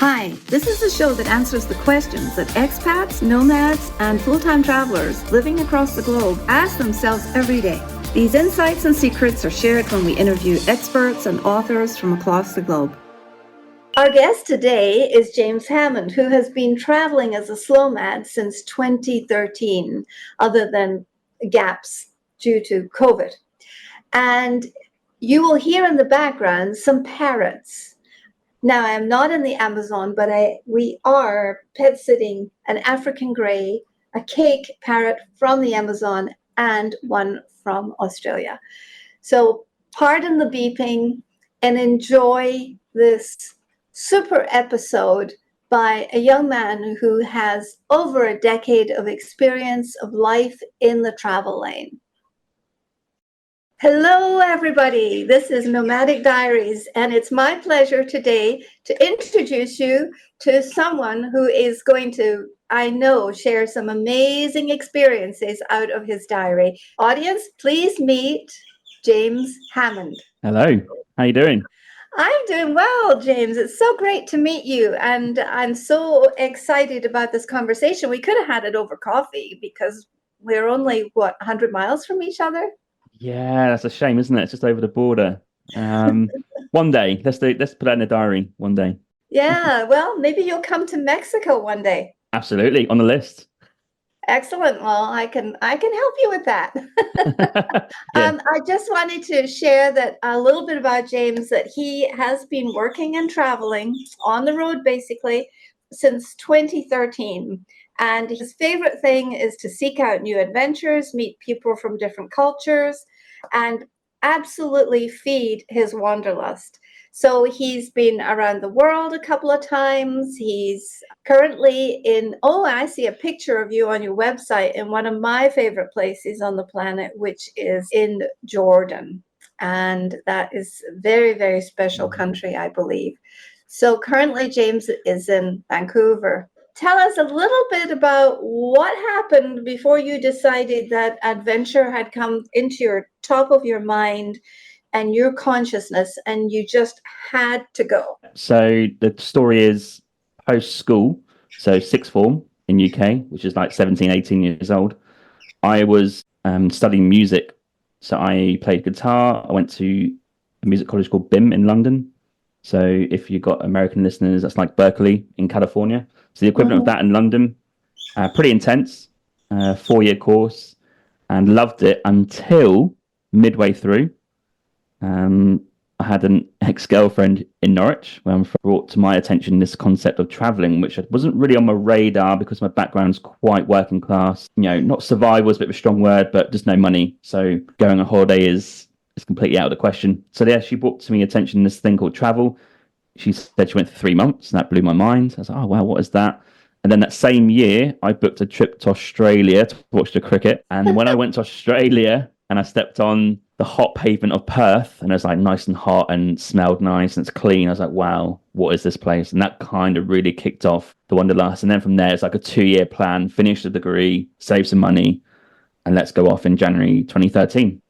Hi, this is the show that answers the questions that expats, nomads, and full-time travelers living across the globe ask themselves every day. These insights and secrets are shared when we interview experts and authors from across the globe. Our guest today is James Hammond, who has been traveling as a slowmad since 2013, other than gaps due to COVID. And you will hear in the background some parrots. Now, I am not in the Amazon, but we are pet sitting an African grey, a cake parrot from the Amazon, and one from Australia. So pardon the beeping and enjoy this super episode by a young man who has over a decade of experience of life in the travel lane. Hello, everybody. This is Nomadic Diaries, and it's my pleasure today to introduce you to someone who is going to, I know, share some amazing experiences out of his diary. Audience, please meet James Hammond. Hello. How you doing? I'm doing well, James. It's so great to meet you, and I'm so excited about this conversation. We could have had it over coffee because we're only, 100 miles from each other? Yeah, that's a shame, isn't it? It's just over the border. One day, let's put that in a diary. One day. Yeah, well, maybe you'll come to Mexico one day. Absolutely, on the list. Excellent. Well, I can help you with that. Yeah. I just wanted to share that a little bit about James, that he has been working and traveling on the road basically since 2013. And his favorite thing is to seek out new adventures, meet people from different cultures, and absolutely feed his wanderlust. So he's been around the world a couple of times. He's currently I see a picture of you on your website in one of my favorite places on the planet, which is in Jordan. And that is a very, very special country, I believe. So currently James is in Vancouver. Tell us a little bit about what happened before you decided that adventure had come into your top of your mind and your consciousness, and you just had to go. So the story is post school, so sixth form in UK, which is like 17, 18 years old. I was studying music. So I played guitar. I went to a music college called BIM in London. So if you've got American listeners, that's like Berkeley in California. So the equivalent of that in London. Pretty intense, 4-year course, and loved it until midway through. I had an ex-girlfriend in Norwich when brought to my attention this concept of traveling, which wasn't really on my radar because my background's quite working class. You know, not survival is a bit of a strong word, but just no money. So going on holiday is completely out of the question. So yeah, she brought to me attention this thing called travel. She said she went for 3 months, and that blew my mind. I was like, oh, wow, what is that? And then that same year, I booked a trip to Australia to watch the cricket. And when I went to Australia and I stepped on the hot pavement of Perth, and it was like nice and hot and smelled nice and it's clean, I was like, wow, what is this place? And that kind of really kicked off the wanderlust. And then from there, it's like a 2-year plan, finish the degree, save some money, and let's go off in January 2013.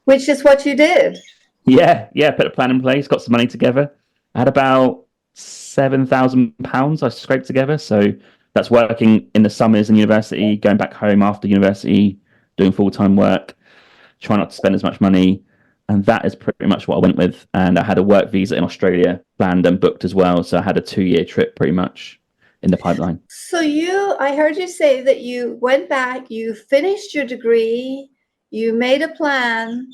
Which is what you did. Yeah, put a plan in place, got some money together. I had about £7,000 I scraped together. So that's working in the summers in university, going back home after university, doing full-time work, trying not to spend as much money. And that is pretty much what I went with. And I had a work visa in Australia planned and booked as well. So I had a 2-year trip pretty much in the pipeline. So I heard you say that you went back, you finished your degree, you made a plan,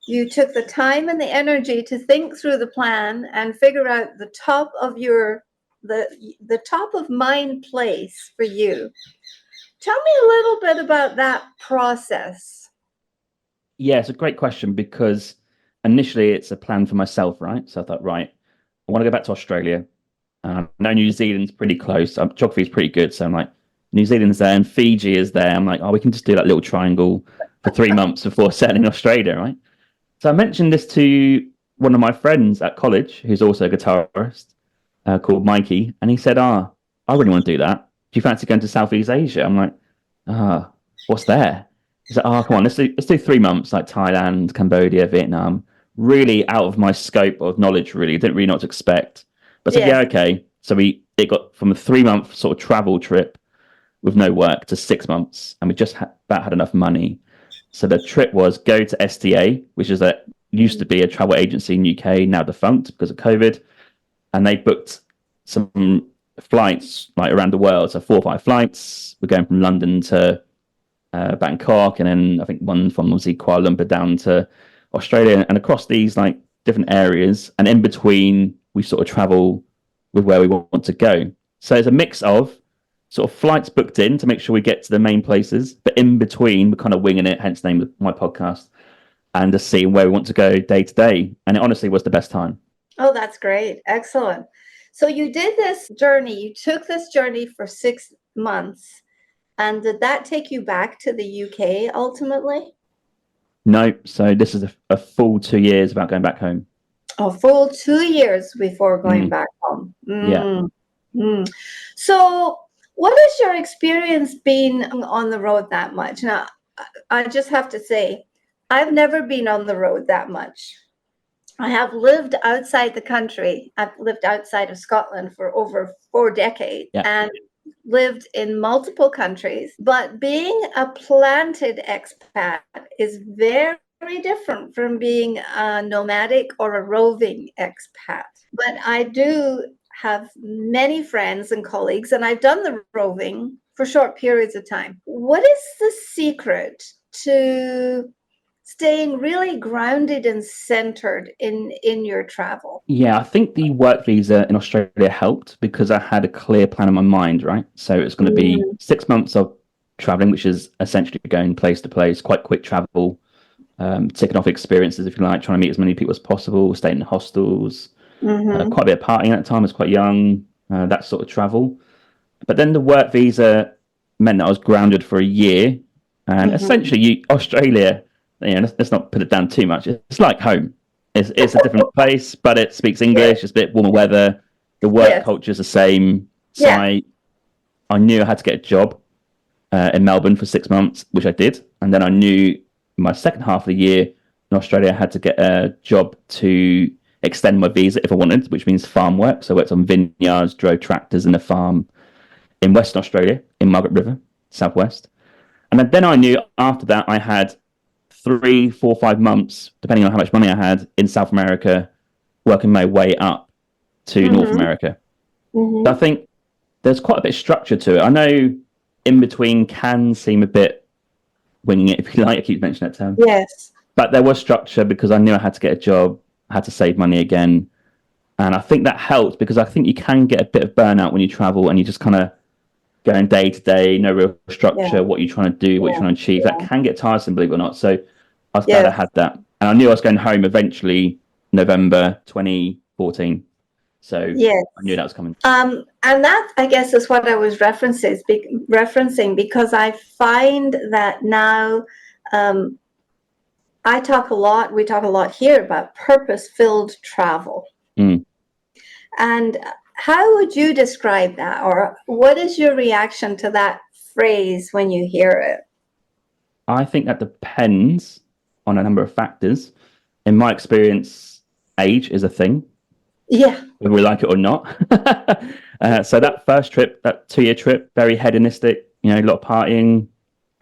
you took the time and the energy to think through the plan and figure out the top of the top of mind place for you. Tell me a little bit about that process. Yeah, it's a great question because initially it's a plan for myself, right? So I thought, right, I want to go back to Australia. I know New Zealand's pretty close. Geography is pretty good. So I'm like, New Zealand's there and Fiji is there. I'm like, oh, we can just do that little triangle for 3 months before settling in Australia, right? So I mentioned this to one of my friends at college, who's also a guitarist, called Mikey. And he said, I really want to do that. Do you fancy going to Southeast Asia? I'm like, what's there? He's like, come on, let's do 3 months, like Thailand, Cambodia, Vietnam. Really out of my scope of knowledge, really. Didn't really know what to expect. But I said, yeah, okay. So it it got from a 3-month sort of travel trip with no work to 6 months, and we just about had enough money. So the trip was go to STA, which is used to be a travel agency in UK, now defunct because of COVID, and they booked some flights like around the world, so 4 or 5 flights. We're going from London to Bangkok, and then I think one from obviously Kuala Lumpur down to Australia, and across these like different areas, and in between we sort of travel with where we want to go. So it's a mix of sort of flights booked in to make sure we get to the main places, but in between we're kind of winging it, hence the name of my podcast, and just seeing where we want to go day to day. And it honestly was the best time. Oh, that's great. Excellent. So you did this journey, you took this journey for 6 months, and did that take you back to the UK ultimately? No, so this is a full 2 years about going back home. A full 2 years before going back home. Yeah. So what has your experience been on the road that much? Now, I just have to say, I've never been on the road that much. I have lived outside the country. I've lived outside of Scotland for over 4 decades and lived in multiple countries. But being a planted expat is very different from being a nomadic or a roving expat. But I do have many friends and colleagues, and I've done the roving for short periods of time. What is the secret to staying really grounded and centered in your travel? Yeah, I think the work visa in Australia helped because I had a clear plan in my mind, right? So it's going to be 6 months of traveling, which is essentially going place to place, quite quick travel, ticking off experiences, if you like, trying to meet as many people as possible, staying in hostels, quite a bit of partying at the time. I was quite young, that sort of travel. But then the work visa meant that I was grounded for a year. And essentially, Australia, let's not put it down too much. It's like home. It's a different place, but it speaks English. It's a bit warmer weather. The work culture is the same. So I knew I had to get a job in Melbourne for 6 months, which I did. And then I knew my second half of the year in Australia, I had to get a job to extend my visa if I wanted, which means farm work. So I worked on vineyards, drove tractors in a farm in Western Australia, in Margaret River, southwest. And then I knew after that I had 3, 4, 5 months, depending on how much money I had, in South America, working my way up to North America. So I think there's quite a bit of structure to it. I know in between can seem a bit winging it, if you like. I keep mentioning that term. Yes. But there was structure because I knew I had to get a job, I had to save money again. And I think that helped because I think you can get a bit of burnout when you travel and you just kind of going day to day, no real structure, what you're trying to do, what you're trying to achieve. That can get tiresome, believe it or not. So I was glad I had that. And I knew I was going home eventually November 2014. So I knew that was coming. And that, I guess, is what I was referencing because I find that now we talk a lot here about purpose-filled travel. And how would you describe that? Or what is your reaction to that phrase when you hear it? I think that depends on a number of factors. In my experience, age is a thing. Yeah. Whether we like it or not. So that first trip, that 2-year trip, very hedonistic, a lot of partying,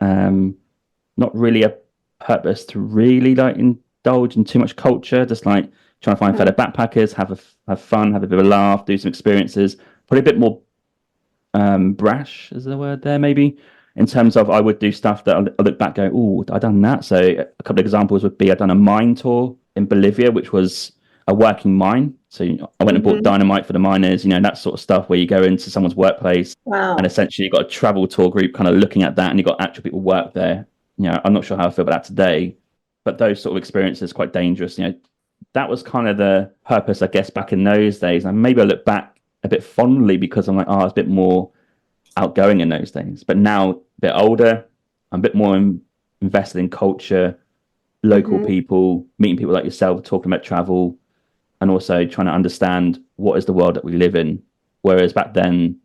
not really a purpose to really like indulge in too much culture, just like trying to find fellow backpackers, have fun, have a bit of a laugh, do some experiences. Probably a bit more brash is the word there, maybe, in terms of I would do stuff that I look back, go, oh, I've done that. So a couple of examples would be I've done a mine tour in Bolivia, which was a working mine. So I went and bought dynamite for the miners, that sort of stuff where you go into someone's workplace and essentially you've got a travel tour group kind of looking at that and you've got actual people work there. I'm not sure how I feel about that today, but those sort of experiences are quite dangerous. That was kind of the purpose, I guess, back in those days. And maybe I look back a bit fondly because I'm like, I was a bit more outgoing in those days. But now, a bit older, I'm a bit more invested in culture, local people, meeting people like yourself, talking about travel, and also trying to understand what is the world that we live in. Whereas back then,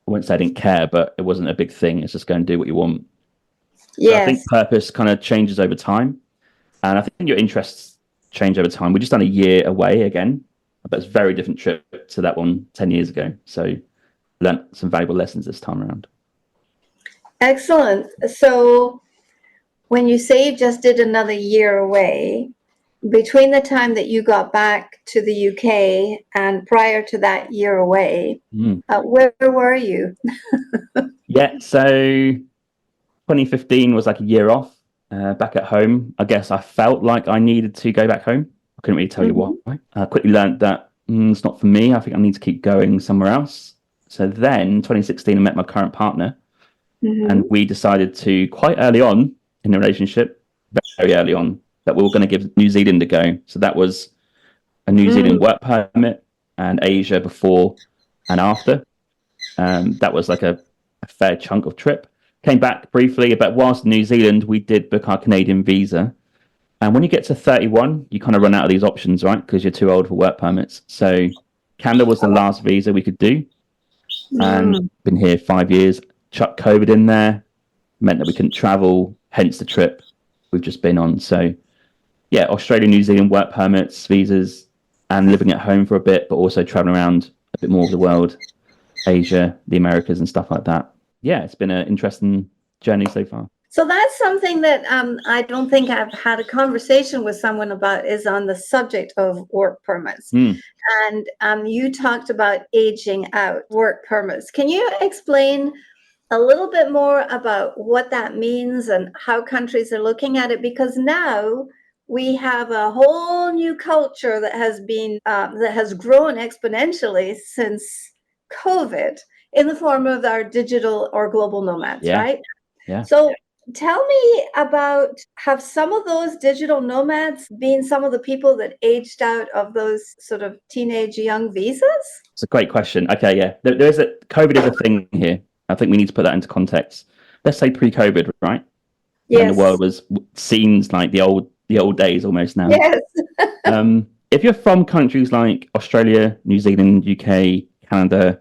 I wouldn't say I didn't care, but it wasn't a big thing. It's just go and do what you want. Yes. So I think purpose kind of changes over time. And I think your interests change over time. We just done a year away again, but it's a very different trip to that one 10 years ago. So learnt some valuable lessons this time around. Excellent. So when you say you just did another year away, between the time that you got back to the UK and prior to that year away, where were you? Yeah, so 2015 was like a year off back at home. I guess I felt like I needed to go back home. I couldn't really tell you why. I quickly learned that it's not for me. I think I need to keep going somewhere else. So then 2016, I met my current partner, and we decided to quite early on in the relationship, very early on, that we were going to give New Zealand a go. So that was a New Zealand work permit and Asia before and after. That was like a fair chunk of trip. Came back briefly, but whilst in New Zealand, we did book our Canadian visa. And when you get to 31, you kind of run out of these options, right? Because you're too old for work permits. So Canada was the last visa we could do. And been here 5 years. Chuck COVID in there, meant that we couldn't travel, hence the trip we've just been on. So yeah, Australia, New Zealand work permits, visas, and living at home for a bit, but also traveling around a bit more of the world, Asia, the Americas, and stuff like that. Yeah, it's been an interesting journey so far. So that's something that I don't think I've had a conversation with someone about, is on the subject of work permits. And you talked about aging out work permits. Can you explain a little bit more about what that means and how countries are looking at it? Because now we have a whole new culture that has been that has grown exponentially since COVID, in the form of our digital or global nomads, right? Yeah. So tell me about, have some of those digital nomads been some of the people that aged out of those sort of teenage young visas? It's a great question. Okay, yeah. COVID is a thing here. I think we need to put that into context. Let's say pre-COVID, right? Yes. When the world seems like the old days almost now. Yes. If you're from countries like Australia, New Zealand, UK, Canada,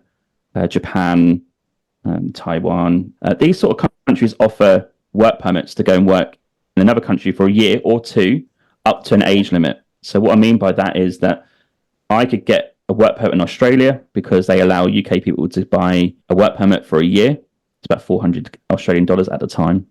Japan, Taiwan, these sort of countries offer work permits to go and work in another country for a year or two, up to an age limit. So what I mean by that is that I could get a work permit in Australia because they allow UK people to buy a work permit for a year. It's about 400 Australian dollars at the time.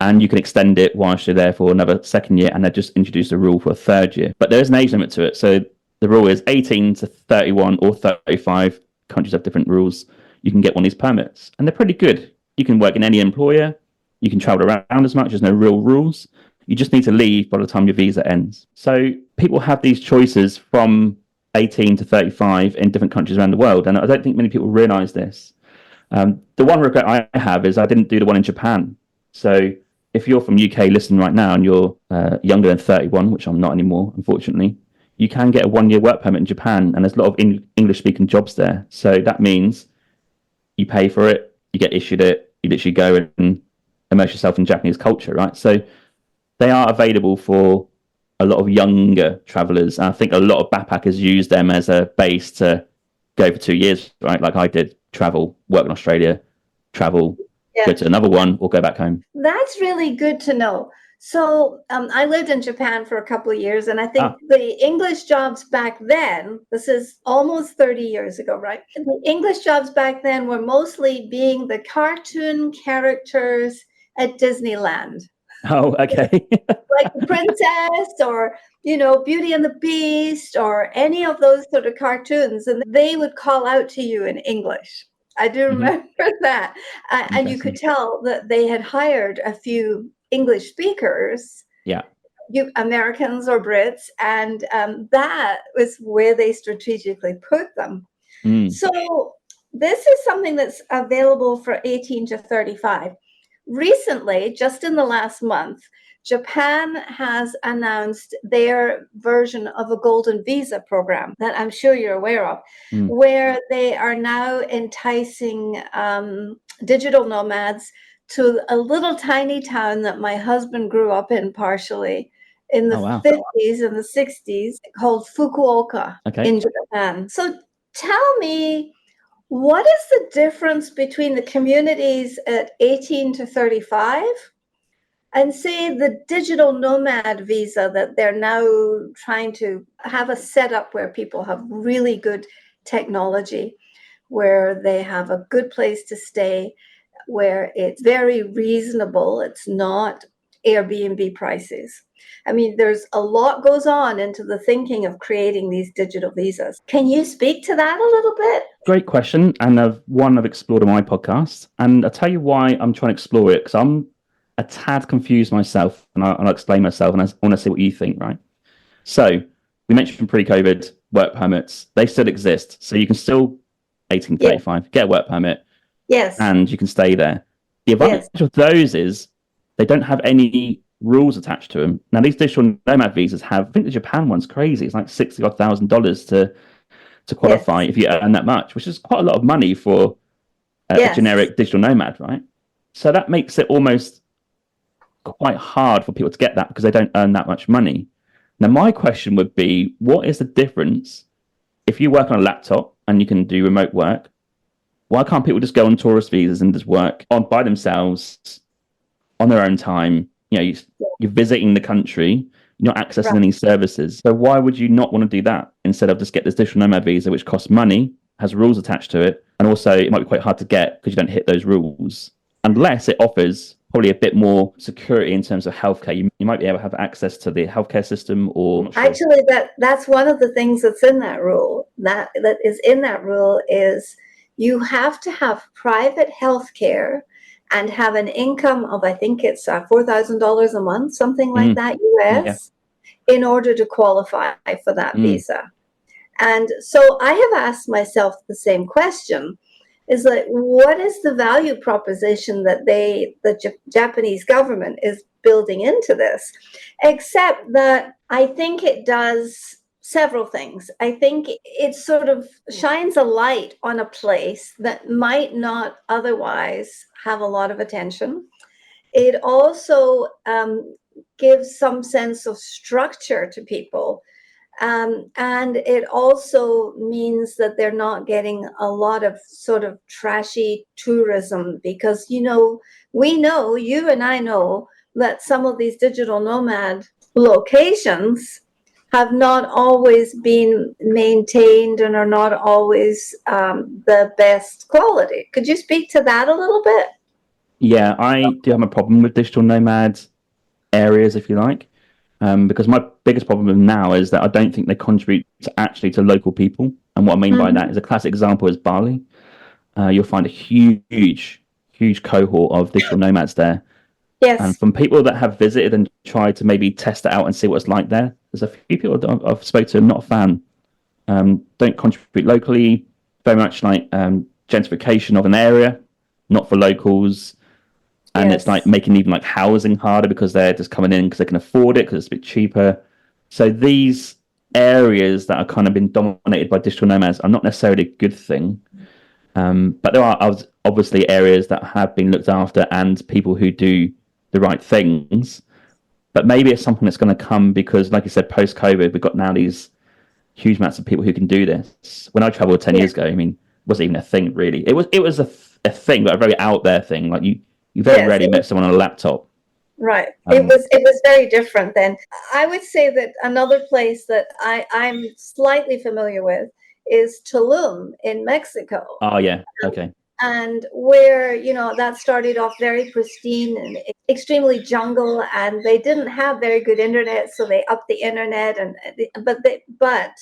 And you can extend it whilst you're there for another second year, and they just introduced a rule for a third year. But there is an age limit to it. So the rule is 18 to 31 or 35. Countries have different rules. You can get one of these permits, and they're pretty good. You can work in any employer. You can travel around as much. There's no real rules. You just need to leave by the time your visa ends. So people have these choices from 18 to 35 in different countries around the world, and I don't think many people realize this. The one regret I have is I didn't do the one in Japan. So if you're from UK listening right now and you're younger than 31, which I'm not anymore, unfortunately, you can get a 1-year work permit in Japan, and there's a lot of English-speaking jobs there. So that means you pay for it, you get issued it, you literally go and immerse yourself in Japanese culture, right? So they are available for a lot of younger travelers. And I think a lot of backpackers use them as a base to go for 2 years, right? Like I did, travel, work in Australia, travel, go to another one, or go back home. That's really good to know. So I lived in Japan for a couple of years, and I think the English jobs back then, this is almost 30 years ago, right? The English jobs back then were mostly being the cartoon characters at Disneyland. Oh, okay. Like the Princess, or, you know, Beauty and the Beast, or any of those sort of cartoons, and they would call out to you in English. I do remember that. And you could tell that they had hired a few English speakers, Americans or Brits, and that was where they strategically put them. So this is something that's available for 18 to 35. Recently, just in the last month, Japan has announced their version of a golden visa program that I'm sure you're aware of, where they are now enticing digital nomads to a little tiny town that my husband grew up in partially in the 50s and the 60s, called Fukuoka in Japan. So tell me, what is the difference between the communities at 18 to 35 and say the digital nomad visa that they're now trying to have a setup where people have really good technology? where they have a good place to stay, where it's very reasonable. It's not Airbnb prices. I mean, there's a lot goes on into the thinking of creating these digital visas. Can you speak to that a little bit? Great question, and one I've explored on my podcast. And I'll tell you why I'm trying to explore it, because I'm a tad confused myself, and I'll explain myself, and I want to see what you think, right? So we mentioned pre-COVID work permits. They still exist. So you can still, 1835, get a work permit, Yes. and you can stay there. The advantage of those is they don't have any rules attached to them. Now, these digital nomad visas have, I think the Japan one's crazy. It's like $60,000 to qualify if you earn that much, which is quite a lot of money for a generic digital nomad, right? So that makes it almost quite hard for people to get that because they don't earn that much money. Now, my question would be, what is the difference if you work on a laptop and you can do remote work? Why can't people just go on tourist visas and just work on by themselves on their own time? You know, you're visiting the country, you're not accessing any services. So why would you not want to do that instead of just get this digital nomad visa, which costs money, has rules attached to it, and also it might be quite hard to get because you don't hit those rules, unless it offers probably a bit more security in terms of healthcare. You might be able to have access to the healthcare system, or not sure. Actually, that's one of the things that's in that rule. That is in that rule is you have to have private healthcare and have an income of, I think it's $4,000 a month, something like that, US, in order to qualify for that visa. And so I have asked myself the same question, is like, what is the value proposition that the Japanese government is building into this? Except that I think it does several things. I think it sort of shines a light on a place that might not otherwise have a lot of attention. It also gives some sense of structure to people. And it also means that they're not getting a lot of sort of trashy tourism because, you know, you and I know that some of these digital nomad locations have not always been maintained and are not always the best quality. Could you speak to that a little bit? Yeah, I do have a problem with digital nomad areas, if you like, because my biggest problem now is that I don't think they contribute to local people. And what I mean by that is a classic example is Bali. You'll find a huge cohort of digital nomads there. Yes. And from people that have visited and tried to maybe test it out and see what it's like there, there's a few people that I've spoken to, not a fan. Don't contribute locally, very much like gentrification of an area, not for locals. And it's like making even like housing harder because they're just coming in because they can afford it because it's a bit cheaper. So these areas that are kind of been dominated by digital nomads are not necessarily a good thing. But there are obviously areas that have been looked after and people who do the right things. But maybe it's something that's going to come because, like you said, post-COVID, we've got now these huge amounts of people who can do this. When I traveled 10 years ago, I mean, it wasn't even a thing, really. It was a thing, but a very out there thing. Like you very rarely met someone on a laptop. Right. It was very different then. I would say that another place that I'm slightly familiar with is Tulum in Mexico. Oh, yeah. Okay. And where, you know, that started off very pristine and extremely jungle, and they didn't have very good internet, so they upped the internet, but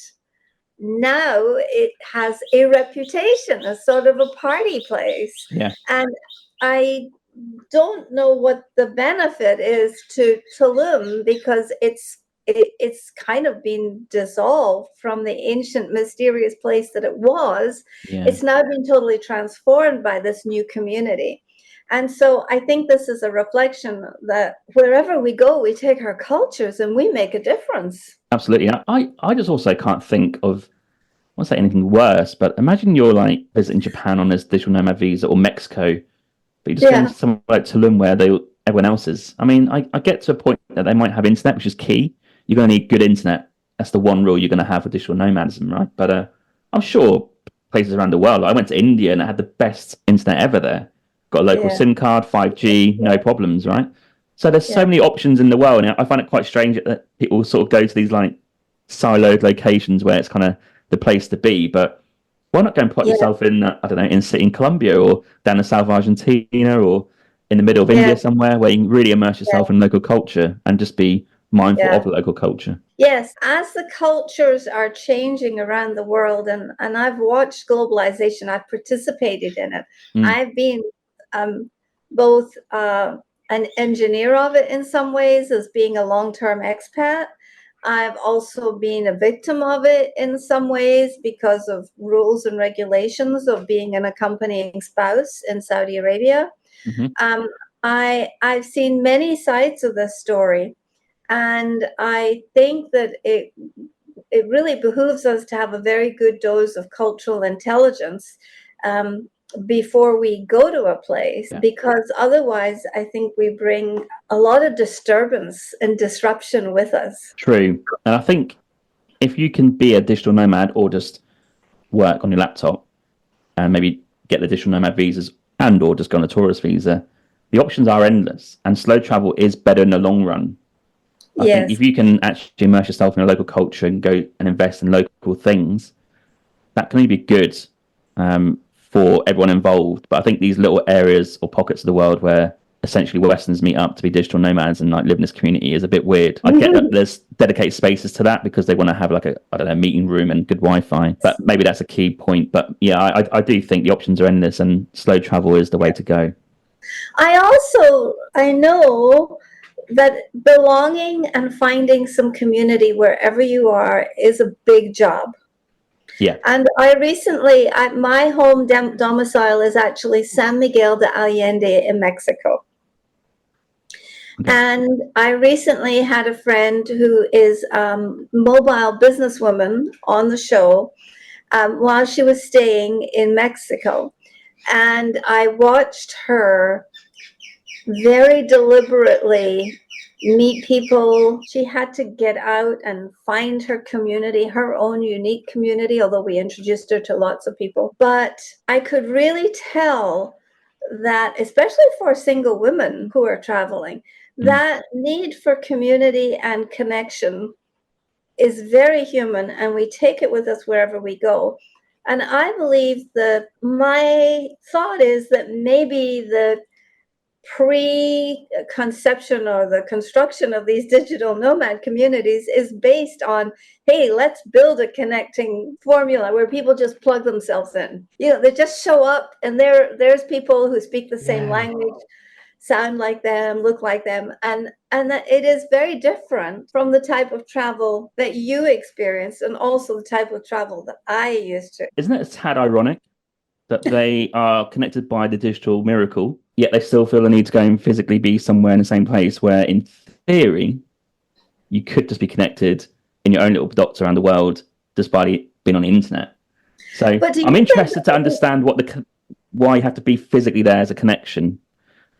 now it has a reputation as sort of a party place. Yeah. And I don't know what the benefit is to Tulum because it's kind of been dissolved from the ancient mysterious place that it was. It's now been totally transformed by this new community. And so I think this is a reflection that wherever we go, we take our cultures and we make a difference. Absolutely. I just also can't think of, I won't say anything worse, but imagine you're like visiting Japan on this digital nomad visa, or Mexico, but you just go to somewhere like Tulum where everyone else is. I mean, I get to a point that they might have internet, which is key. You're going to need good internet. That's the one rule you're going to have for digital nomadism, right? But I'm sure places around the world, I went to India and it had the best internet ever there. Got a local SIM card, 5G, no problems, right? So there's so many options in the world. And I find it quite strange that people sort of go to these like siloed locations where it's kind of the place to be. But Why not go and plot Yeah, yourself in, I don't know, in Colombia or down in South Argentina or in the middle of yeah, India somewhere where you can really immerse yeah, yourself in local culture and just be mindful yeah. of the local culture. Yes, as the cultures are changing around the world, and I've watched globalization, I've participated in it. Mm. I've been both an engineer of it in some ways as being a long-term expat. I've also been a victim of it in some ways because of rules and regulations of being an accompanying spouse in Saudi Arabia. Hmm. Um, I've seen many sides of this story. And I think that it really behooves us to have a very good dose of cultural intelligence um, before we go to a place, Yeah, because otherwise, I think we bring a lot of disturbance and disruption with us. true. And I think if you can be a digital nomad or just work on your laptop and maybe get the digital nomad visas and or just go on a tourist visa, the options are endless. And slow travel is better in the long run. I think Yes. if you can actually immerse yourself in a local culture and go and invest in local things, that can only be good for everyone involved. But I think these little areas or pockets of the world where essentially Westerners meet up to be digital nomads and like live in this community is a bit weird. I get that there's dedicated spaces to that because they want to have like a, I don't know, meeting room and good Wi-Fi. But maybe that's a key point. But yeah, I do think the options are endless and slow travel is the way to go. I know that belonging and finding some community wherever you are is a big job. Yeah. And my home domicile is actually San Miguel de Allende in Mexico. Okay. And I recently had a friend who is mobile businesswoman on the show while she was staying in Mexico. And I watched her very deliberately meet people. She had to get out and find her community, her own unique community, although we introduced her to lots of people. But I could really tell that, especially for single women who are traveling, Mm. that need for community and connection is very human, and we take it with us wherever we go. And I believe that my thought is that maybe the pre-conception or the construction of these digital nomad communities is based on, hey, let's build a connecting formula where people just plug themselves in. They just show up, and there's people who speak the same Yeah. language, sound like them, look like them, and that it is very different from the type of travel that you experience, and also the type of travel that I used to. Isn't it a tad ironic that they are connected by the digital miracle, yet they still feel the need to go and physically be somewhere in the same place where, in theory, you could just be connected in your own little dots around the world just by being on the internet. So But do I'm you think interested to understand why you have to be physically there as a connection.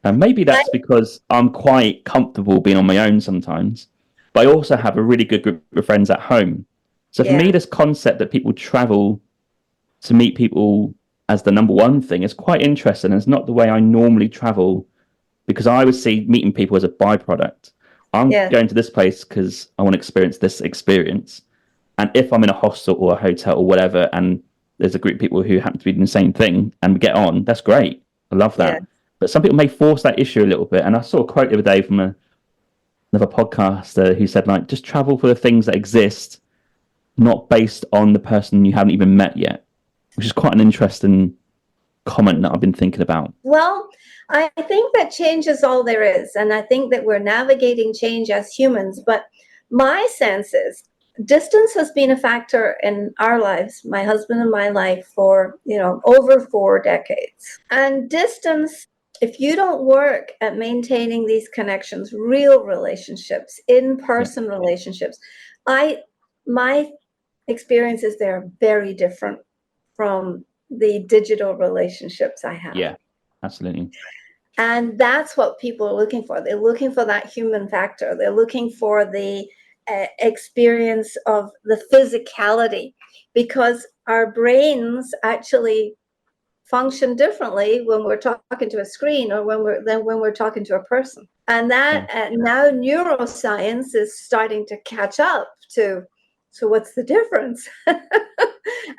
And maybe that, that's because I'm quite comfortable being on my own sometimes, but I also have a really good group of friends at home. So for me, yeah, this concept that people travel to meet people as the number one thing is quite interesting. It's not the way I normally travel because I would see meeting people as a byproduct. I'm yeah, going to this place because I want to experience this experience. And if I'm in a hostel or a hotel or whatever, and there's a group of people who happen to be doing the same thing and we get on, that's great. I love yeah. that. But some people may force that issue a little bit. And I saw a quote the other day from another podcaster who said, like, just travel for the things that exist, not based on the person you haven't even met yet, which is quite an interesting comment that I've been thinking about. Well, I think that change is all there is. And I think that we're navigating change as humans. But my sense is distance has been a factor in our lives, my husband and my life, for, over 4 decades. And distance, if you don't work at maintaining these connections, real relationships, Yeah, in-person relationships, my experiences there are very different from the digital relationships I have. yeah, absolutely. And that's what people are looking for. They're looking for that human factor. They're looking for the experience of the physicality, because our brains actually function differently when we're talking to a screen or when we're talking to a person. And Yeah. that now neuroscience is starting to catch up to. So what's the difference?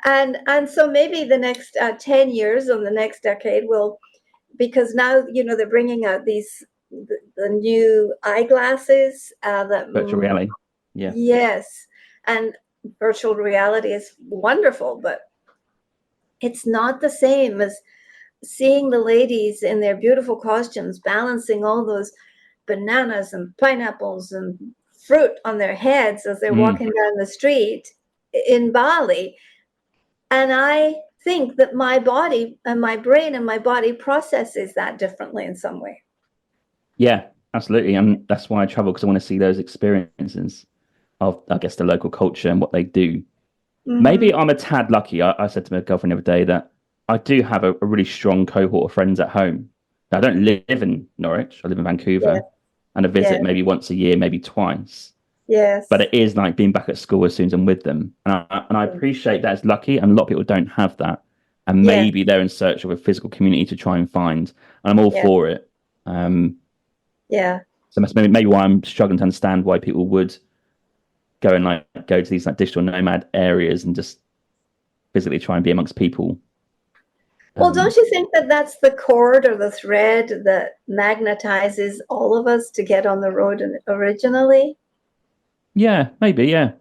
And so maybe the next 10 years or the next decade will, because now, they're bringing out the new eyeglasses that Virtual reality. Yeah. yes, and virtual reality is wonderful, but it's not the same as seeing the ladies in their beautiful costumes balancing all those bananas and pineapples and fruit on their heads as they're walking down the street in Bali. And I think that my body and my brain and my body processes that differently in some way. Yeah, absolutely. And that's why I travel, because I want to see those experiences of, I guess, the local culture and what they do. Maybe I'm a tad lucky. I said to my girlfriend the other day that I do have a really strong cohort of friends at home. Now, I don't live in Norwich. I live in Vancouver, and I visit maybe once a year, maybe twice. Yes. But it is like being back at school as soon as I'm with them. And I appreciate that as lucky, and a lot of people don't have that. And maybe they're in search of a physical community to try and find. And I'm all for it. So that's maybe why I'm struggling to understand why people would go and go to these digital nomad areas and just physically try and be amongst people. Well, don't you think that that's the cord or the thread that magnetizes all of us to get on the road originally? Yeah, maybe. Yeah.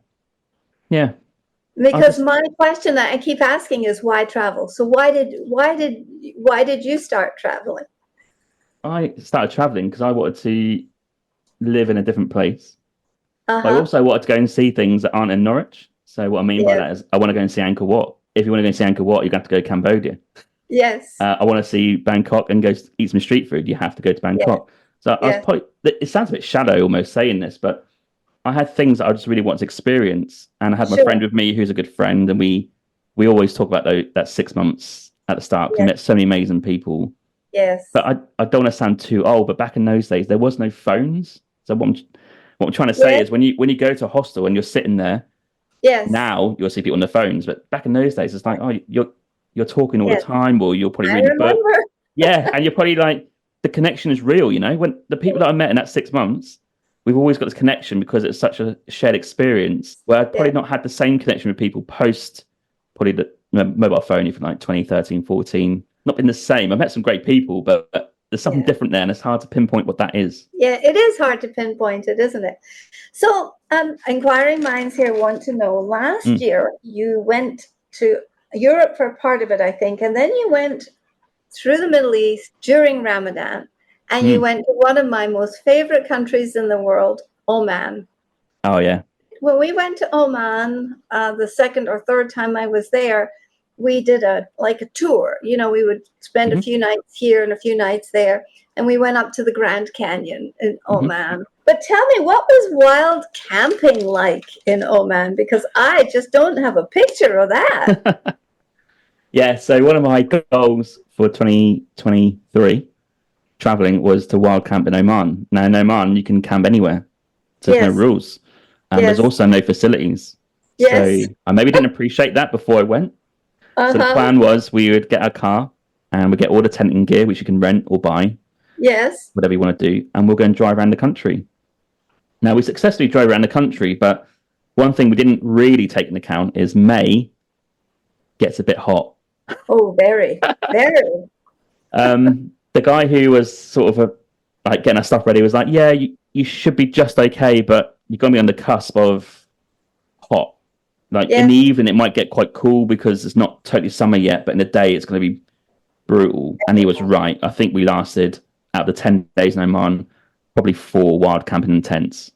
Because my question that I keep asking is why travel? So why did you start traveling? I started traveling because I wanted to live in a different place. I also wanted to go and see things that aren't in Norwich. So what I mean by that is I want to go and see Angkor Wat. If you want to go and see Angkor Wat, you have to go to Cambodia. Yes. I want to see Bangkok and go eat some street food. You have to go to Bangkok. So I was probably, it sounds a bit shallow almost saying this, but I had things that I just really wanted to experience. And I had my friend with me who's a good friend. And we always talk about that 6 months at the start. We met so many amazing people. Yes. But I don't want to sound too old, but back in those days, there was no phones. So what I'm trying to say is when you go to a hostel and you're sitting there, now you'll see people on their phones. But back in those days, it's like, oh, you're talking all the time, or you're probably reading a book. And you're probably the connection is real, when the people that I met in that 6 months, we've always got this connection because it's such a shared experience, where I'd probably not had the same connection with people post probably the mobile phone from 2013, 14. Not been the same. I've met some great people, but there's something different there, and it's hard to pinpoint what that is. Yeah, it is hard to pinpoint it, isn't it? So inquiring minds here want to know, last year you went to Europe for part of it, I think, and then you went through the Middle East during Ramadan, and you went to one of my most favorite countries in the world, Oman. Oh, yeah. When we went to Oman, the second or third time I was there, we did a tour. We would spend a few nights here and a few nights there, and we went up to the Grand Canyon in Oman. But tell me, what was wild camping like in Oman? Because I just don't have a picture of that. Yeah, so one of my goals for 2023 traveling was to wild camp in Oman. Now in Oman, you can camp anywhere. So there's no rules. And there's also no facilities. So I maybe didn't appreciate that before I went. So the plan was we would get a car and we'd get all the tenting gear, which you can rent or buy. Yes. Whatever you want to do. And we'll go and drive around the country. Now, we successfully drove around the country, but one thing we didn't really take into account is May gets a bit hot. Oh, very, very. The guy who was sort of getting our stuff ready was like, yeah, you should be just okay, but you're going to be on the cusp of hot. In the evening, it might get quite cool because it's not totally summer yet, but in the day, it's going to be brutal. And he was right. I think we lasted, out of the 10 days in Oman, probably 4 wild camping in tents,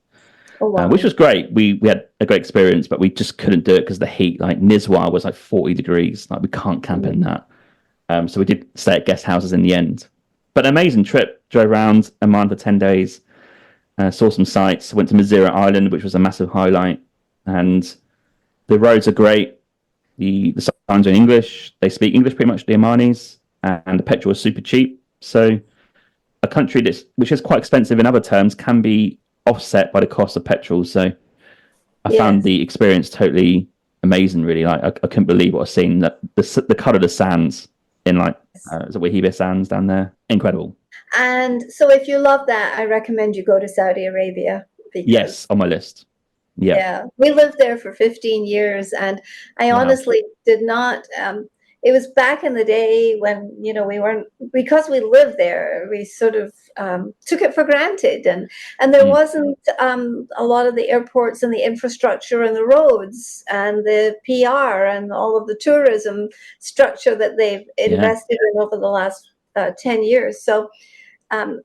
which was great. We had a great experience, but we just couldn't do it because the heat. Nizwa was 40 degrees. We can't camp in that. So we did stay at guest houses in the end. But an amazing trip. Drove around Oman for 10 days, saw some sights, went to Mazira Island, which was a massive highlight. And the roads are great. The signs are in English. They speak English pretty much, the Omanis. And the petrol is super cheap. So a country which is quite expensive in other terms can be offset by the cost of petrol. So I found the experience totally amazing, really. I couldn't believe what I was seeing. The colour of the sands in is it Wahibah Sands down there? Incredible. And so if you love that, I recommend you go to Saudi Arabia. Yes, on my list. Yeah. Yeah, we lived there for 15 years, and I Wow. honestly did not. It was back in the day when, we weren't, because we lived there, we sort of took it for granted, and there Mm. wasn't a lot of the airports and the infrastructure and the roads and the PR and all of the tourism structure that they've Yeah. invested in over the last 10 years. So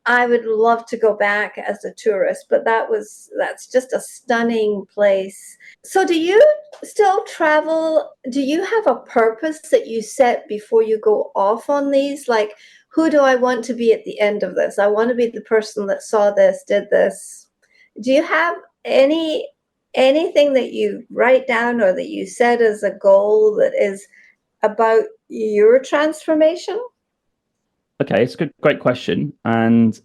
I would love to go back as a tourist, but that's just a stunning place. So do you still travel? Do you have a purpose that you set before you go off on these? Like, who do I want to be at the end of this? I want to be the person that saw this, did this. Do you have anything that you write down or that you set as a goal that is about your transformation? Okay, it's a great question. And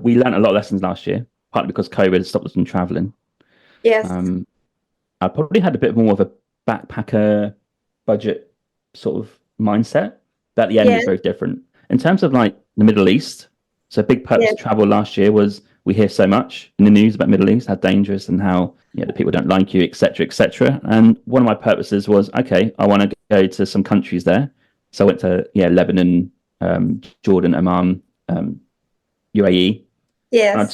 we learned a lot of lessons last year, partly because COVID has stopped us from traveling. Yes. Um, I probably had a bit more of a backpacker budget sort of mindset, but at the end it Yeah. was very different. In terms of like the Middle East, so a big purpose Yeah. of travel last year was we hear so much in the news about Middle East, how dangerous and how the people don't like you, etc., etc. And one of my purposes was, okay, I want to go to some countries there. So I went to Lebanon, Jordan, Oman, UAE. And Yes. I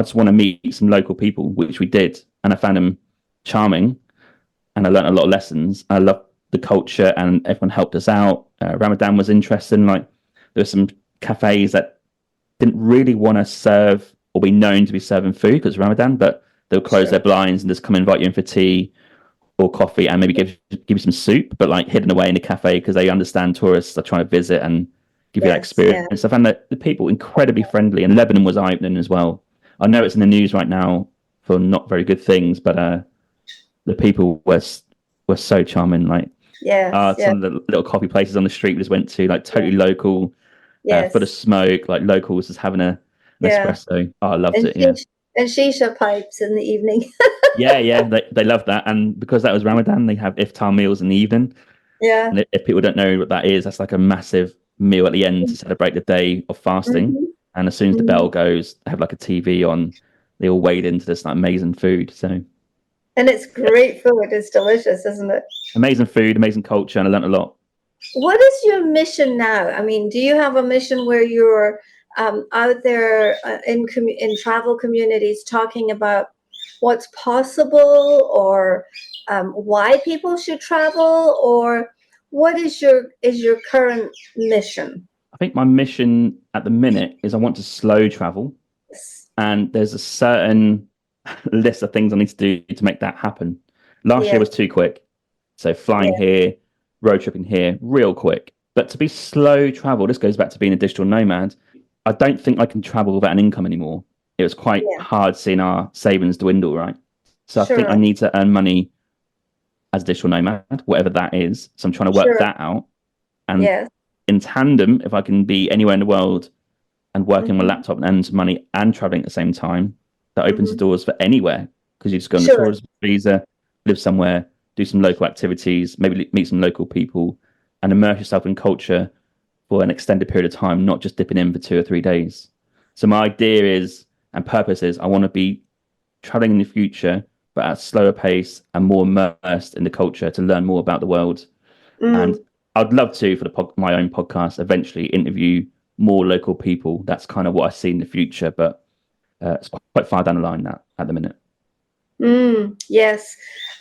just want to meet some local people, which we did, and I found them charming, and I learned a lot of lessons. I loved the culture, and everyone helped us out. Ramadan was interesting. Like there were some cafes that didn't really want to serve or be known to be serving food because Ramadan, but they'll close Sure. their blinds and just come invite you in for tea or coffee, and maybe give you some soup, but like hidden away in a cafe because they understand tourists are trying to visit and give you that Yes. Yeah. experience. I found that the people incredibly friendly, and Lebanon was eye-opening as well. I know it's in the news right now for not very good things, but the people were so charming. Like Yes. Yeah. some of the little coffee places on the street we just went to, like totally local, full of Yes. smoke, like locals just having an Yeah. espresso. Oh, I loved And it. Yeah. shisha pipes in the evening. Yeah, they love that, and because that was Ramadan, they have iftar meals in the evening. Yeah. And if people don't know what that is, that's like a massive meal at the end to celebrate the day of fasting. Hmm. And as soon as the Hmm. bell goes, they have like a TV on. They all wade into this like amazing food. So And it's yeah, great food. It's delicious, isn't it? amazing food, amazing culture, and I learned a lot. What is your mission now? I mean, do you have a mission where you're out there in travel communities talking about what's possible, or why people should travel, or what is your current mission? I think my mission at the minute is I want to slow travel, and there's a certain list of things I need to do to make that happen. Last year Yes. was too quick, so flying Yes. here, road tripping here, real quick. But to be slow travel, this goes back to being a digital nomad. I don't think I can travel without an income anymore. It was quite Yeah. hard seeing our savings dwindle, right? So I think I Sure. need to earn money as a digital nomad, whatever that is. So I'm trying to work Sure. that out. And Yes. in tandem, if I can be anywhere in the world and working on my Hmm. laptop and earn some money and traveling at the same time, that opens the Hmm. doors for anywhere because you just go on the Sure. tourist visa, live somewhere, do some local activities, maybe meet some local people, and immerse yourself in culture for an extended period of time, not just dipping in for 2 or 3 days. So my idea is and purpose is I want to be traveling in the future, but at a slower pace and more immersed in the culture to learn more about the world. And Mm. I'd love to, for my own podcast, eventually interview more local people. That's kind of what I see in the future, but it's quite far down the line that at the minute. Yes.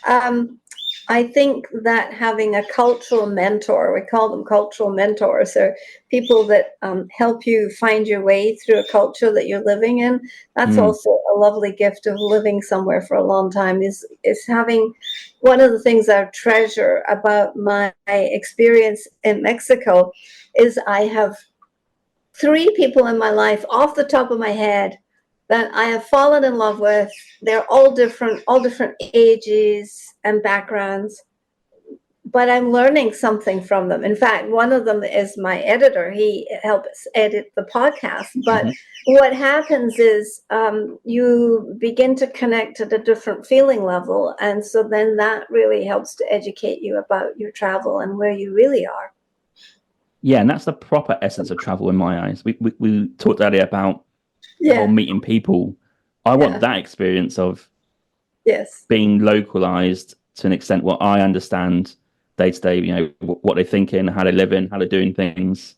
Um, I think that having a cultural mentor, we call them cultural mentors, or people that help you find your way through a culture that you're living in, that's Mm, also a lovely gift of living somewhere for a long time, is having one of the things I treasure about my experience in Mexico is I have three people in my life off the top of my head that I have fallen in love with. They're all different ages and backgrounds, but I'm learning something from them. In fact, one of them is my editor. He helps edit the podcast. But hmm what happens is you begin to connect at a different feeling level. And so then that really helps to educate you about your travel and where you really are. Yeah, and that's the proper essence of travel in my eyes. We talked earlier about the whole Yeah. meeting people. I want Yeah. that experience of Yes. being localized to an extent what I understand day to day, what they're thinking, how they're living, how they're doing things.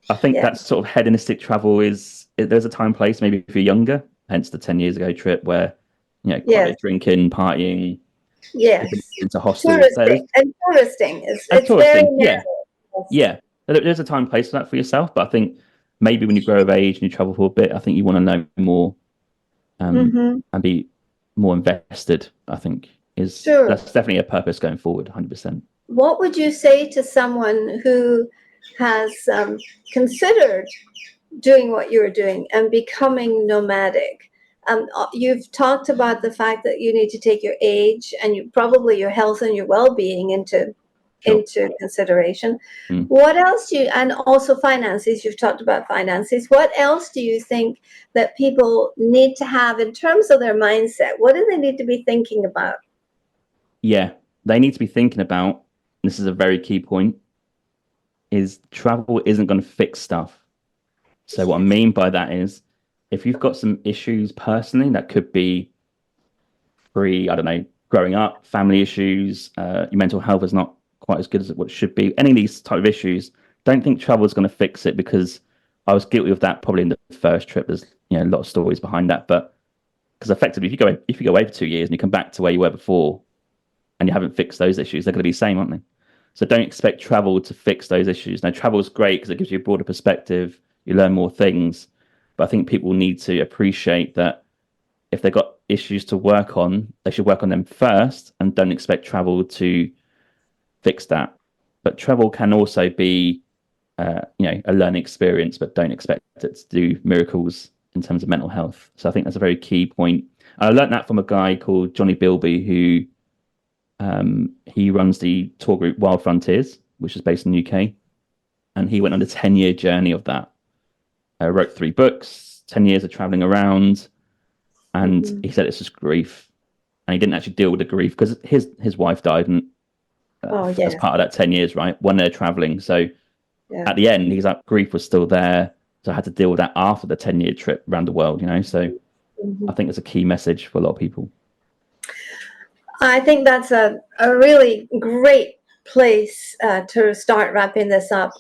I think Yeah. that sort of hedonistic travel there's a time and place, maybe if you're younger, hence the 10 years ago trip where, quite a bit Yes. of drinking, partying, people Yes. into hostels. Touristing. And touristing is And it's very touristing, yeah, narrow. yeah. There's a time and place for that for yourself, but I think maybe when you grow of age and you travel for a bit, I think you want to know more Mm-hmm. and be more invested. I think Sure. that's definitely a purpose going forward, 100%. What would you say to someone who has considered doing what you're doing and becoming nomadic? You've talked about the fact that you need to take your age and probably your health and your well-being into Sure. consideration. Mm. What else and also finances, you've talked about finances. What else do you think that people need to have in terms of their mindset? What do they need to be thinking about? Yeah, they need to be thinking about, this is a very key point, is travel isn't going to fix stuff. So what I mean by that is if you've got some issues personally, that could be I don't know, growing up, family issues, your mental health is not quite as good as what it should be. Any of these type of issues, don't think travel is going to fix it, because I was guilty of that probably in the first trip. There's a lot of stories behind that, but because effectively, if you go away for 2 years and you come back to where you were before, and you haven't fixed those issues, they're going to be the same, aren't they? So don't expect travel to fix those issues. Now, travel is great because it gives you a broader perspective. You learn more things, but I think people need to appreciate that if they've got issues to work on, they should work on them first, and don't expect travel to fix that. But travel can also be, a learning experience, but don't expect it to do miracles in terms of mental health. So I think that's a very key point. I learned that from a guy called Johnny Bilby, who he runs the tour group Wild Frontiers, which is based in the UK, and he went on a 10-year journey of that. Wrote 3 books, 10 years of traveling around, and he said it's just grief, and he didn't actually deal with the grief because his wife died, and as part of that 10 years, right, when they're traveling. So at the end, he's like, grief was still there, so I had to deal with that after the 10-year trip around the world. So I think it's a key message for a lot of people. I think that's a really great place to start wrapping this up.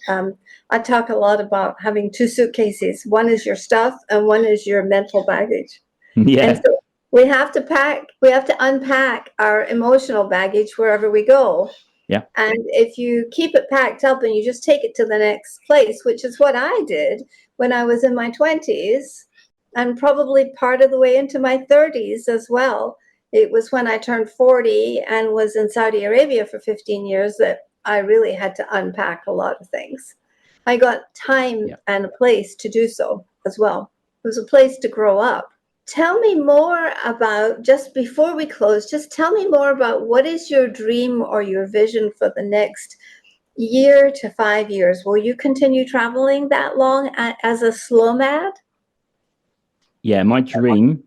I talk a lot about having 2 suitcases. One is your stuff and one is your mental baggage. Yeah. And so we have to unpack our emotional baggage wherever we go. Yeah. And if you keep it packed up and you just take it to the next place, which is what I did when I was in my 20s and probably part of the way into my 30s as well. It was when I turned 40 and was in Saudi Arabia for 15 years that I really had to unpack a lot of things. I got time and a place to do so as well. It was a place to grow up. Tell me more about, just before we close, just tell me more about what is your dream or your vision for the next year to 5 years? Will you continue traveling that long as a slowmad? Yeah, my dream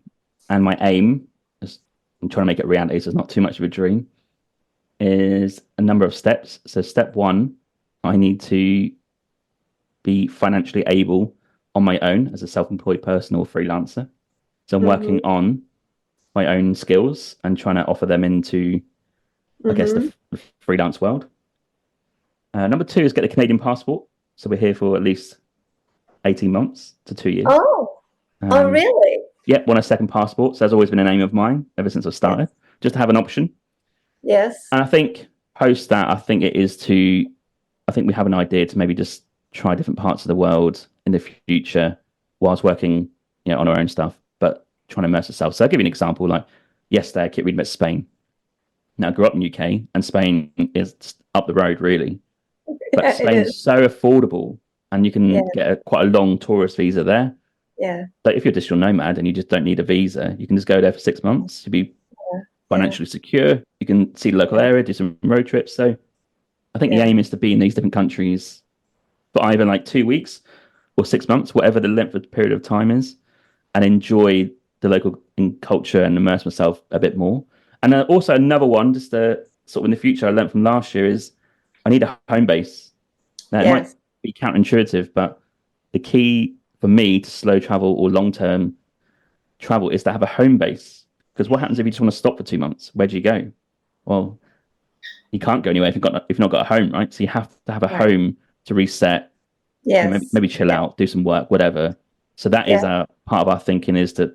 and my aim, I'm trying to make it reality, so it's not too much of a dream, is a number of steps. So step 1, I need to be financially able on my own as a self-employed person or freelancer. So I'm working on my own skills and trying to offer them into, I guess, the freelance world. Number 2 is get a Canadian passport. So we're here for at least 18 months to 2 years. Oh, really? Yeah, want a second passport. So that's always been an aim of mine ever since I started, just to have an option. Yes. And I think post that, I think we have an idea to maybe just try different parts of the world in the future whilst working, on our own stuff, but trying to immerse ourselves. So I'll give you an example. Like yesterday, I kept reading about Spain. Now, I grew up in the UK, and Spain is just up the road, really. But Spain's so affordable, and you can get quite a long tourist visa there. Yeah. But if you're a digital nomad and you just don't need a visa, you can just go there for 6 months. You'll be financially secure. You can see the local area, do some road trips. So I think the aim is to be in these different countries for either like 2 weeks or 6 months, whatever the length of period of time is, and enjoy the local culture and immerse myself a bit more. And also another one, just sort of in the future, I learned from last year is I need a home base. Now, it might be counterintuitive, but the key for me to slow travel or long-term travel is to have a home base. Because what happens if you just want to stop for 2 months? Where do you go? Well, you can't go anywhere if you've not got a home, right? So you have to have a home to reset. Yes. Maybe chill out, do some work, whatever. So that is part of our thinking, is to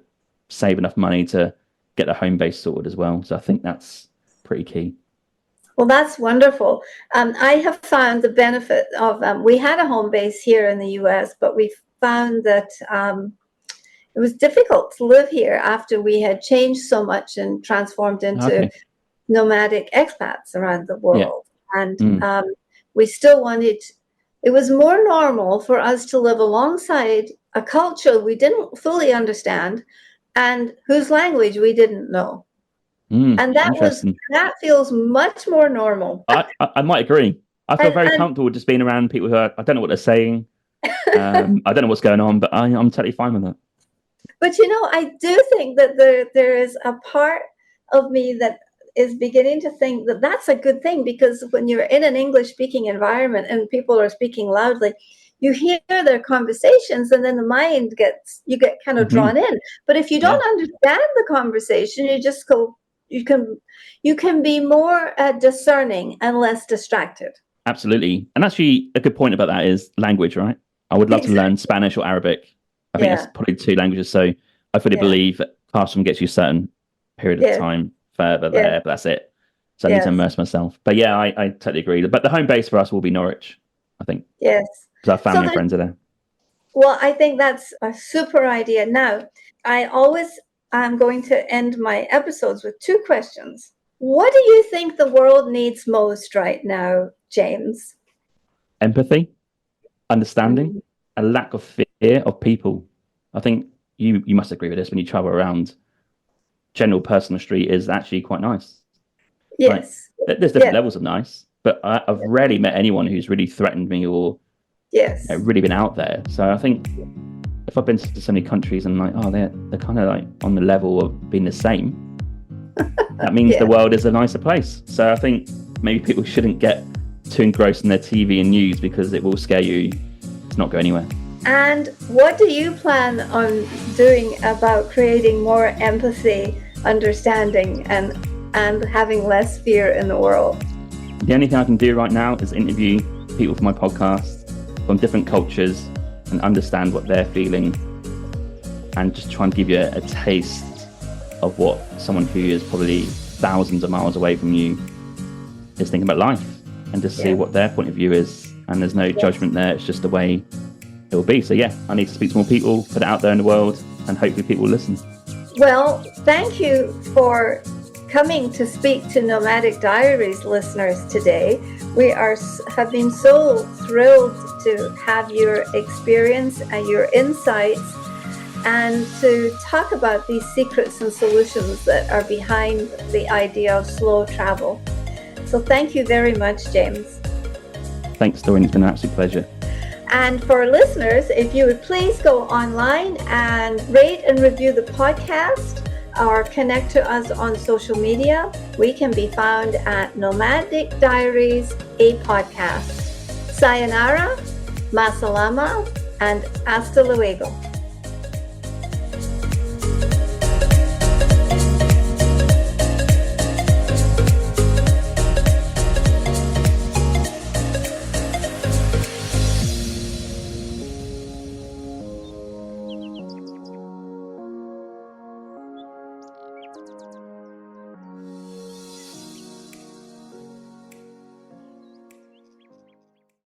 save enough money to get the home base sorted as well. So I think that's pretty key. Well, that's wonderful. I have found the benefit of, we had a home base here in the US, but we found that it was difficult to live here after we had changed so much and transformed into nomadic expats around the world. And we still wanted, it was more normal for us to live alongside a culture we didn't fully understand and whose language we didn't know. And that feels much more normal. I might agree. I feel very comfortable just being around people who I don't know what they're saying. I don't know what's going on, but I'm totally fine with it. But I do think that there is a part of me that is beginning to think that that's a good thing, because when you're in an English-speaking environment and people are speaking loudly, you hear their conversations, and then you get kind of drawn in. But if you don't understand the conversation, you just go. You can be more discerning and less distracted. Absolutely. And actually, a good point about that is language, right? I would love to learn Spanish or Arabic. I think that's probably 2 languages. So I fully believe that classroom gets you a certain period of time further there, but that's it. So I need to immerse myself. But yeah, I totally agree. But the home base for us will be Norwich, I think. Yes. Because our family and friends are there. Well, I think that's a super idea. Now, I'm going to end my episodes with 2 questions. What do you think the world needs most right now, James? Empathy, understanding, a lack of fear of people. I think you must agree with this when you travel around. General person on the street is actually quite nice. Yes. Right? There's different levels of nice, but I've rarely met anyone who's really threatened me or really been out there. So I think if I've been to so many countries and they're kind of like on the level of being the same, that means the world is a nicer place. So I think maybe people shouldn't get too engrossed in their TV and news, because it will scare you to not go anywhere. And what do you plan on doing about creating more empathy, understanding, and having less fear in the world? The only thing I can do right now is interview people for my podcast from different cultures and understand what they're feeling, and just try and give you a taste of what someone who is probably thousands of miles away from you is thinking about life, and just see what their point of view is. And there's no judgment there. It's just the way it will be. So I need to speak to more people, put it out there in the world, and hopefully people will listen. Well, thank you for coming to speak to Nomadic Diaries listeners today. We have been so thrilled to have your experience and your insights, and to talk about these secrets and solutions that are behind the idea of slow travel. So thank you very much, James. Thanks, Doreen. It's been an absolute pleasure. And for listeners, if you would please go online and rate and review the podcast, or connect to us on social media. We can be found at Nomadic Diaries, a podcast. Sayonara, masalama, and hasta luego.